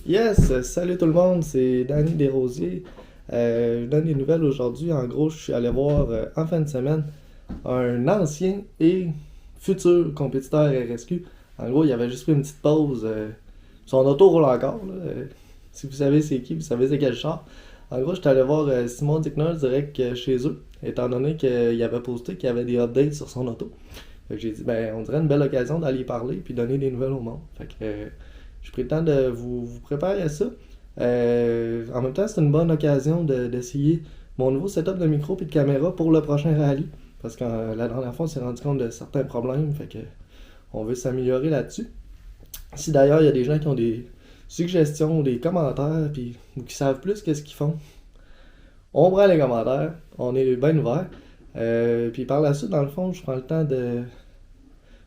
Yes, salut tout le monde, c'est Danny Desrosiers. Je donne des nouvelles aujourd'hui. En gros, je suis allé voir en fin de semaine un ancien et futur compétiteur RSQ. En gros, il avait juste pris une petite pause. Son auto roule encore, là. Si vous savez c'est qui, vous savez c'est quel char. En gros, je suis allé voir Simon Dickner direct chez eux, étant donné qu'il avait posté qu'il y avait des updates sur son auto. Fait que j'ai dit, ben, on dirait une belle occasion d'aller y parler puis donner des nouvelles au monde. Fait que j'ai pris le temps de vous préparer à ça. En même temps, c'est une bonne occasion d'essayer mon nouveau setup de micro et de caméra pour le prochain rallye. Parce que la dernière fois, on s'est rendu compte de certains problèmes. Fait que on veut s'améliorer là-dessus. Si d'ailleurs il y a des gens qui ont des suggestions, des commentaires, puis ou qui savent plus qu'est-ce qu'ils font, on prend les commentaires, on est bien ouvert. Puis par la suite, dans le fond, je prends le temps de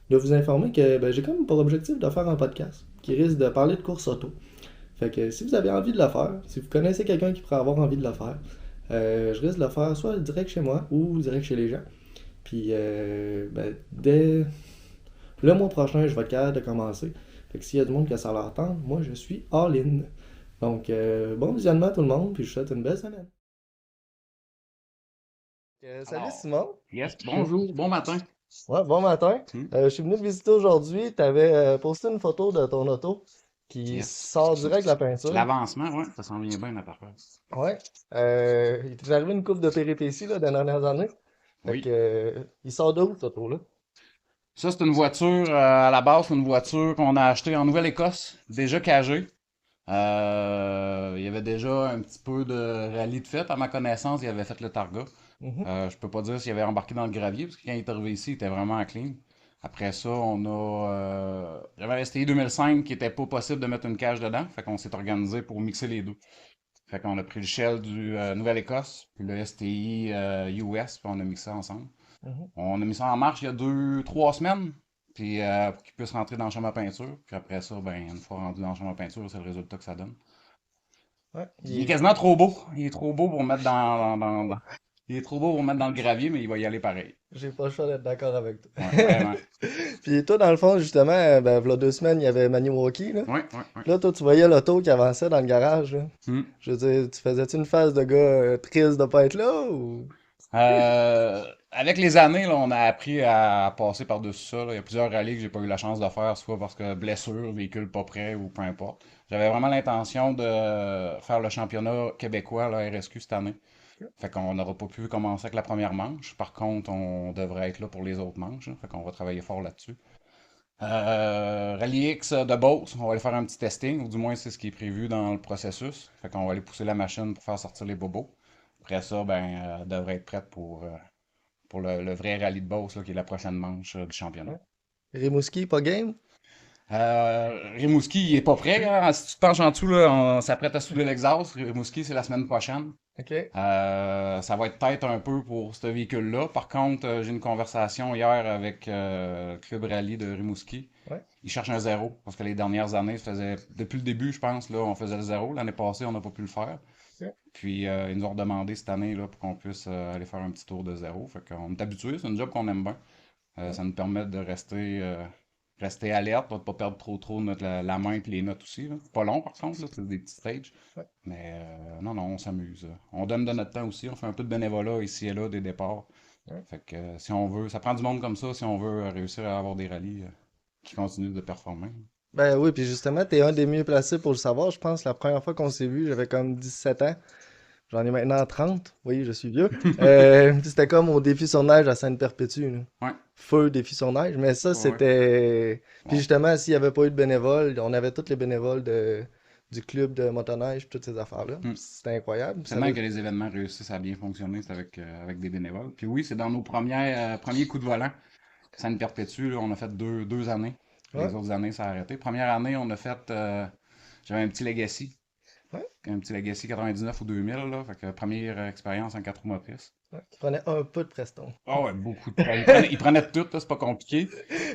vous informer que ben, j'ai comme pour objectif de faire un podcast qui risque de parler de course auto. Fait que si vous avez envie de le faire, si vous connaissez quelqu'un qui pourrait avoir envie de le faire, je risque de le faire soit direct chez moi ou direct chez les gens. Puis ben, dès le mois prochain, je vais être capable de commencer. Fait que s'il y a du monde qui a ça leur tente, moi je suis all-in. Donc bon visionnement tout le monde, puis je vous souhaite une belle semaine. Salut Alors, Simon. yes, bonjour, bon matin. Ouais, bon matin. Hmm. Je suis venu te visiter aujourd'hui. Tu avais posté une photo de ton auto qui Yes. sort direct de la peinture. L'avancement, ouais, ça s'en vient bien, notre affaire. Ouais. Il t'est arrivé une couple de péripéties là, des dernières années. Fait que, Oui. il sort de où, cette auto-là? Ça, c'est une voiture, à la base, c'est une voiture qu'on a achetée en Nouvelle-Écosse, déjà cagée. Il y avait déjà un petit peu de rallye de fait, à ma connaissance, il avait fait le Targa. Mhm. Je peux pas dire s'il avait embarqué dans le gravier, parce que quand il est arrivé ici, il était vraiment clean. Après ça, j'avais un STI 2005 qui était pas possible de mettre une cage dedans, fait qu'on s'est organisé pour mixer les deux. Fait qu'on a pris le shell du Nouvelle-Écosse, puis le STI US, puis on a mis ça ensemble. Mhm. On a mis ça en marche il y a 2, 3 semaines, puis pour qu'il puisse rentrer dans la chambre à peinture. Puis après ça, ben, une fois rendu dans la chambre à peinture, c'est le résultat que ça donne. Ouais. Il est quasiment trop beau. Il est trop beau pour mettre Il est trop beau pour mettre dans le gravier, mais il va y aller pareil. J'ai pas le choix d'être d'accord avec toi. Ouais, vraiment. Puis toi, dans le fond, justement, ben, v'là 2 semaines, il y avait Maniwaki, là. Ouais, ouais, ouais. Puis là, toi, tu voyais l'auto qui avançait dans le garage, là. Hmm. Je veux dire, tu faisais-tu une phase de gars triste de pas être là, ou... Avec les années, là, on a appris à passer par-dessus ça, là. Il y a plusieurs rallyes que j'ai pas eu la chance de faire, soit parce que blessure, véhicule pas prêt ou peu importe. J'avais vraiment l'intention de faire le championnat québécois, la RSQ, cette année. Fait qu'on n'aura pas pu commencer avec la première manche. Par contre, on devrait être là pour les autres manches, là. Fait qu'on va travailler fort là-dessus. Rallye X de Beauce, on va aller faire un petit testing, ou du moins c'est ce qui est prévu dans le processus. Fait qu'on va aller pousser la machine pour faire sortir les bobos. Après ça, ben, elle devrait être prête pour le vrai rallye de Beauce, là, qui est la prochaine manche du championnat. Ouais. Rimouski, pas game? Rimouski, il est pas prêt, hein. Si tu te penches en dessous, là, on s'apprête à souder l'exhaust. Rimouski, c'est la semaine prochaine. OK. Ça va être peut-être un peu pour ce véhicule-là. Par contre, j'ai une conversation hier avec le club rallye de Rimouski. Ouais. Ils cherchent un zéro parce que les dernières années, depuis le début, je pense, là, on faisait le zéro. L'année passée, on n'a pas pu le faire. OK. Puis ils nous ont redemandé cette année là, pour qu'on puisse aller faire un petit tour de zéro. Fait qu'on est habitué, c'est un job qu'on aime bien. Ouais. Ça nous permet de rester alerte, de ne pas perdre trop la main et les notes aussi, là. Pas long par contre, là, c'est des petits stages. Ouais. Mais non, non, on s'amuse. On donne de notre temps aussi, on fait un peu de bénévolat ici et là, des départs. Ouais. Fait que si on veut, ça prend du monde comme ça si on veut réussir à avoir des rallyes qui continuent de performer. Ben oui, puis justement, t'es un des mieux placés pour le savoir. Je pense la première fois qu'on s'est vu, j'avais comme 17 ans. J'en ai maintenant 30. Oui, je suis vieux. Puis c'était comme au défi sur neige à Sainte-Perpétue, là. Ouais, Feu défi sur neige. Mais ça, ouais. c'était. Puis Bon. justement, s'il n'y avait pas eu de bénévoles, on avait tous les bénévoles du club de motoneige, toutes ces affaires-là. Hmm. C'était incroyable. C'est Ça même doit... que les événements réussissent à bien fonctionner, c'est avec des bénévoles. Puis oui, c'est dans nos premiers coups de volant que ça nous perpétue. Là, on a fait deux années. Ouais, Les autres années, ça a arrêté. Première année, on a fait. J'avais un petit Legacy. ouais, Un petit Legacy 99 ou 2000, là. Fait que première expérience en 4 roues motrices. ouais. Qui prenait un peu de Preston. Ah ouais, beaucoup de points. Il prenait tout, là, c'est pas compliqué.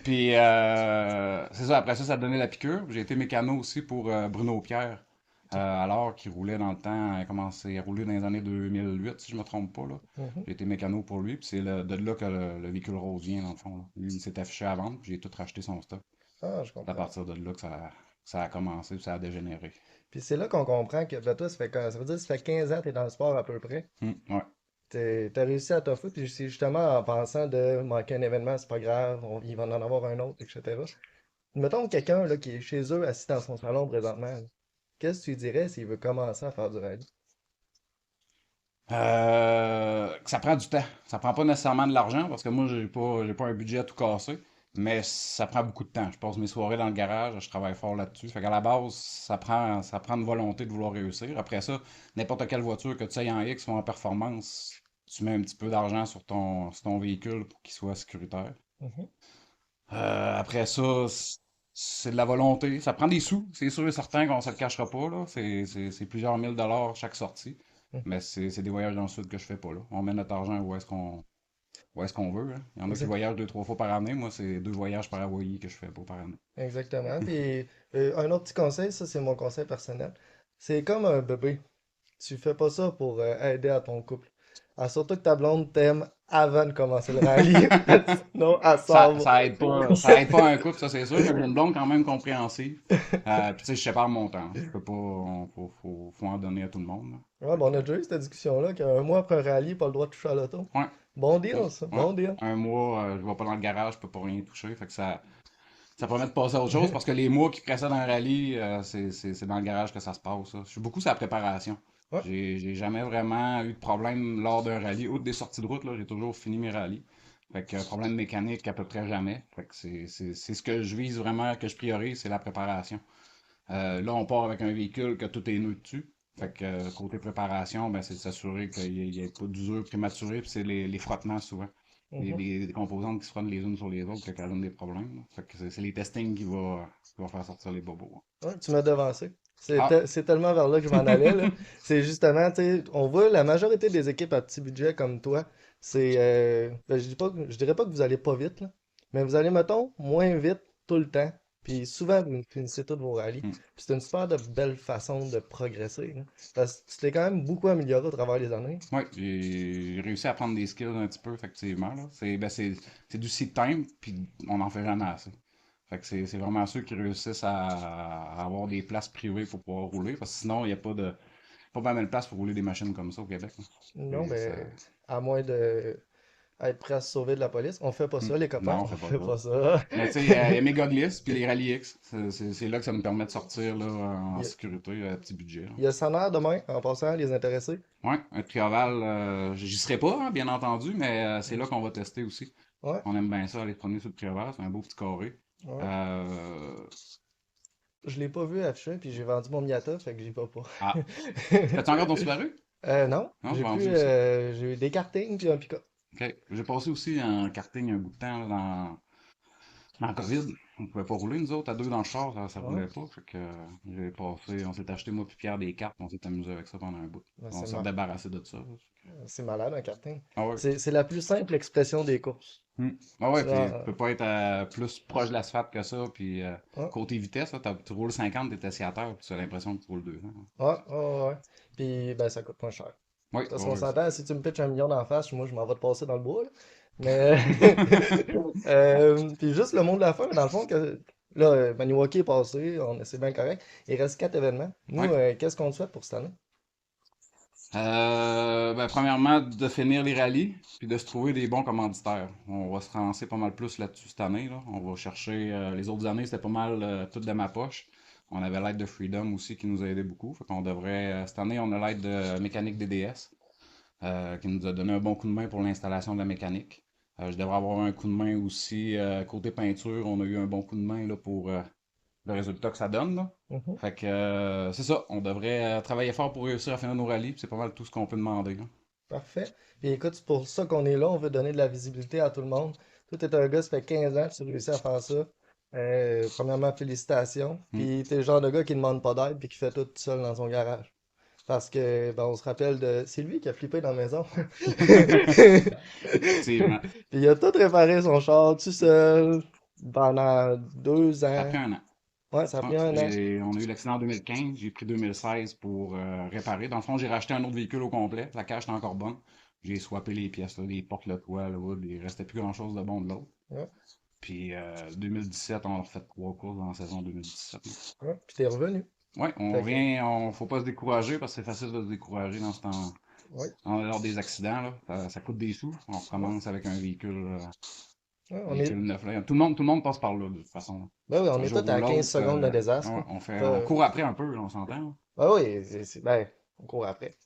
Puis c'est ça, après ça, ça donnait la piqûre. J'ai été mécano aussi pour Bruno Pierre. Alors qu'il roulait dans le temps, il a commencé à rouler dans les années 2008, si je me trompe pas, là. Mhm. J'ai été mécano pour lui, puis c'est de là que le véhicule rose vient, dans le fond, là. Lui, il s'est affiché à vendre, puis j'ai tout racheté son stock. Ah, je C'est à comprends. partir de là que ça a commencé, puis ça a dégénéré. Puis c'est là qu'on comprend que ben, toi, ça veut dire que ça fait 15 ans que tu es dans le sport à peu près. Ouais. T'as réussi à t'offrir, puis c'est justement en pensant de manquer un événement, c'est pas grave, il va en avoir un autre, etc. Mettons quelqu'un là, qui est chez eux, assis dans son salon présentement, là. Qu'est-ce que tu lui dirais s'il veut commencer à faire du rallye? Que ça prend du temps. Ça prend pas nécessairement de l'argent parce que moi, j'ai pas un budget à tout casser, mais ça prend beaucoup de temps. Je passe mes soirées dans le garage, je travaille fort là-dessus. Fait qu'à la base, ça prend une volonté de vouloir réussir. Après ça, n'importe quelle voiture que tu ailles en X ou en performance, tu mets un petit peu d'argent sur ton véhicule pour qu'il soit sécuritaire. Mhm. Après ça, c'est de la volonté. Ça prend des sous, c'est sûr et certain qu'on se le cachera pas, là. C'est plusieurs mille dollars chaque sortie. Mhm. Mais c'est des voyages dans le sud que je fais pas, là. On met notre argent où est-ce qu'on veut, hein. Il y en a qui Exact- voyagent 2, 3 fois par année. Moi, c'est 2 voyages par Hawaï que je fais pas par année. Exactement. Puis un autre petit conseil, ça c'est mon conseil personnel. C'est comme un bébé. Tu fais pas ça pour aider à ton couple. Ah, surtout que ta blonde t'aime avant de commencer le rallye. Sinon, elle s'en va. Ça aide pas un couple, ça c'est sûr. J'ai une blonde quand même compréhensive. Puis tu sais, je sépare mon temps. Je peux pas, faut en donner à tout le monde, là. Ouais, bon, on a déjà eu cette discussion-là, qu'un mois après un rallye, pas le droit de toucher à l'auto. Ouais. Bon Ouais. deal, ça. Ouais. Bon deal. Un mois, je vais pas dans le garage, je peux pas rien toucher. Fait que ça permet de passer à autre chose parce que les mois qui précèdent un rallye, c'est dans le garage que ça se passe, ça. Je suis beaucoup sur la préparation. Ouais. J'ai jamais vraiment eu de problème lors d'un rallye. Outre des sorties de route, là, j'ai toujours fini mes rallyes. Fait que problème mécanique à peu près jamais. Fait que c'est ce que je vise vraiment, que je priorise, c'est la préparation. Là, on part avec un véhicule que tout est neuf dessus. Fait que côté préparation, ben, c'est de s'assurer qu'il n'y ait pas d'usure prématurée, puis c'est les frottements souvent. Mhm. Des composantes qui se frottent les unes sur les autres qui causent des problèmes, là. Fait que c'est les testings qui va faire sortir les bobos, Ouais, tu m'as devancé. hein. C'est tellement vers là que je m'en allais, là. C'est justement, tu sais, on voit la majorité des équipes à petit budget comme toi, ben, je dirais pas que vous allez pas vite, là, mais vous allez, mettons, moins vite tout le temps. Puis souvent, vous finissez tous vos rallyes. Hmm. Puis c'est une super de belle façon de progresser, là. Parce que tu t'es quand même beaucoup amélioré au travers des années. Ouais, j'ai réussi à prendre des skills un petit peu, effectivement, là. C'est du seed time, puis on n'en fait jamais assez. Fait que c'est vraiment ceux qui réussissent à avoir des places privées pour pouvoir rouler, parce que sinon, il n'y a pas mal de place pour rouler des machines comme ça au Québec, là. Non, Et ça... ben, à moins de être prêt à se sauver de la police. On fait pas Hmm. ça, les copains, Non, on on fait pas fait ça. pas ça. Mais tu sais, il y a Mega Gliss puis les Rally X. C'est là que ça nous permet de sortir là, en Il y a, sécurité à petit budget, là. il y a Sanaire demain, en passant, les intéressés. Ouais, un trioval, j'y serai pas, hein, bien entendu, mais c'est là qu'on va tester aussi. Ouais, On aime bien ça, aller se promener sur le trioval, c'est un beau petit carré. ouais. Euh, Je l'ai pas vu afficher, puis j'ai vendu mon Miata, fait que j'y vais pas. Ah, t'as-tu encore ton Subaru? Non, Non, j'ai vendu aussi. j'ai eu des kartings puis un pick-up. Ok. J'ai passé aussi en karting un bout de temps là, dans la COVID. On pouvait pas rouler, nous autres, à deux dans le char, ça Ouais, roulait pas. Fait que j'ai passé, on s'est acheté moi puis Pierre des cartes, on s'est amusé avec ça pendant un bout. ben, On s'est débarrassé de ça, là. c'est malade un karting. Ah ouais. C'est la plus simple expression des courses. Hmm. Ah ouais, puis tu Genre, peux pas être plus proche de l'asphalte que ça, puis ouais, côté vitesse, là, tu roules 50, t'es assis à terre, puis tu as l'impression que tu roules 200. ouais, ouais, ouais. Puis ben ça coûte pas cher. Oui, Parce qu'on oui, s'entend, si tu me pitches 1 million d'en face, moi je m'en vais te passer dans le bois, là. Mais puis juste le mot de la fin, dans le fond, que là, Maniwaki est passé, c'est bien correct. Il reste 4 événements. Nous, oui. qu'est-ce qu'on te souhaite pour cette année? Ben, premièrement, de finir les rallyes, puis de se trouver des bons commanditaires. On va se lancer pas mal plus là-dessus cette année, là. On va chercher, les autres années, c'était pas mal tout de ma poche. On avait l'aide de Freedom aussi qui nous a aidé beaucoup. Fait qu'on devrait, cette année, on a l'aide de Mécanique DDS, qui nous a donné un bon coup de main pour l'installation de la mécanique. Je devrais avoir un coup de main aussi côté peinture. On a eu un bon coup de main là, pour le résultat que ça donne, là. Mhm. Fait que c'est ça, on devrait travailler fort pour réussir à finir nos rallyes, puis c'est pas mal tout ce qu'on peut demander, là. Parfait. Puis écoute, c'est pour ça qu'on est là. On veut donner de la visibilité à tout le monde. Toi, t'es un gars, ça fait 15 ans que tu réussis à faire ça. Premièrement, félicitations. Hmm. Puis t'es le genre de gars qui ne demande pas d'aide puis qui fait tout seul dans son garage. Parce que, ben, on se rappelle de. C'est lui qui a flippé dans la maison. Effectivement. Puis il a tout réparé son char tout seul pendant Ça a 2 ans. pris un an. Ouais, ça a Ouais, pris un an. on a eu l'accident en 2015, j'ai pris 2016 pour réparer. Dans le fond, j'ai racheté un autre véhicule au complet. La cache était encore bonne. J'ai swappé les pièces, là, les portes, le toit, le hood. Il restait plus grand-chose de bon de l'autre. Ouais. Puis 2017, on a refait 3 courses dans la saison 2017. Ouais, puis t'es revenu. Ouais, on Fait que, revient, faut pas se décourager parce que c'est facile de se décourager ouais, lors des accidents, là. Ça coûte des sous. On ouais, recommence avec un ouais, véhicule neuf, là. Tout le monde passe par là, de toute façon. ben oui, on Un est jour tous ou à 15 l'autre, secondes de désastre, ouais, là. on court après un peu, là, on s'entend, là. Ben oui, ben, on court après.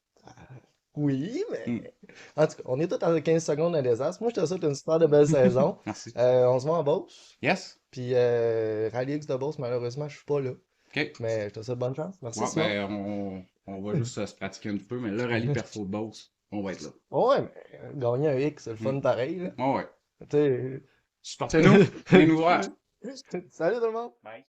Oui, Hmm. mais. En tout cas, on est tous à 15 secondes de désastre. Moi, je te souhaite une super de belle saison. Merci. On se voit en Beauce. Yes? Puis, Rallye X de Beauce, malheureusement, je suis pas là. OK. Mais je te souhaite bonne chance. Merci, Ouais, Simon. ben, on va juste se pratiquer un petit peu, mais le rallye Perfo de Beauce, on va être là. Ouais, mais gagner un X, c'est le Hmm. fun pareil, là. Ouais, ouais. Tu sais. Supportez-nous, venez nous voir. Salut tout le monde! Bye.